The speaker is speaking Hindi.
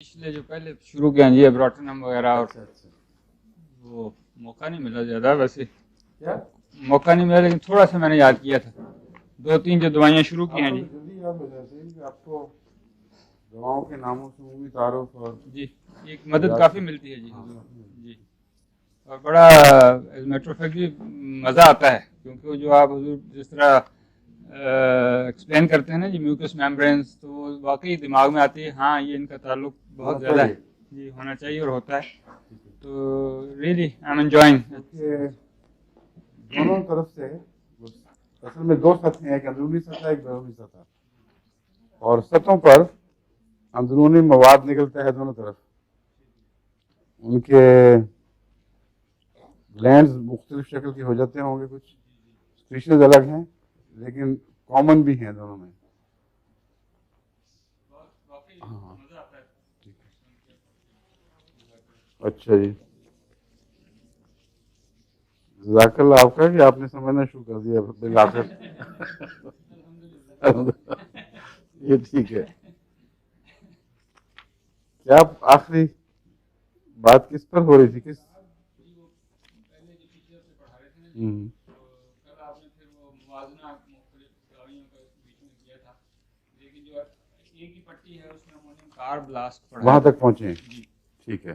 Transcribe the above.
पिछले जो पहले शुरू किया जी ब्रॉटनहम वगैरह और अच्छा अच्छा वो मौका नहीं मिला ज़्यादा वैसे। क्या मौका नहीं मिला लेकिन थोड़ा सा मैंने याद किया था। दो तीन जो दवाइयाँ शुरू की हैं आपको जी। तो जल्दी याद हो जाती है कि आपको दवाओं के नामों से मूवी तारुफ और जी एक मदद याद काफ़ी से मिलती है जी हाँ हुजूर। काफी मिलती जी और बड़ा एज मैटर ऑफ फैक्ट जी मज़ा आता है क्योंकि वो जो आप हुजूर जिस तरह एक्सप्लेन करते हैं ना जी म्यूकस मेम्ब्रेन्स तो वो वाकई दिमाग में आती है। हाँ ये इनका ताल्लुक है। बहुत होना ज़्यादा है चाहिए जी, होना चाहिए और होता है। ठीक है तो रियली आई एम एंजॉइंग। क्योंकि दोनों तरफ से असल में दो सतहें हैं, एक अंदरूनी सतह एक बैरूनी सतह और सतहों पर अंदरूनी मवाद निकलता है दोनों तरफ। उनके ग्लैंड्स मुख्तलिफ शक्ल के हो जाते होंगे, कुछ स्पीशीज अलग हैं लेकिन कॉमन भी हैं दोनों में। हाँ ठीक है अच्छा जी जज़ाकल्लाह आपका कि आपने समझना शुरू कर दिया बिल आखिर। ये ठीक है। क्या आखिरी बात किस पर हो रही थी किस हम्म, कल आपने फिर वो मुवाजना मुख्तलिफ दवाइयों का बीच में किया था लेकिन जो एक ही पट्टी है उसमें अमोनियम कार्ब ब्लास्ट पढ़ा वहां है। तक पहुंचे हैं जी ठीक है।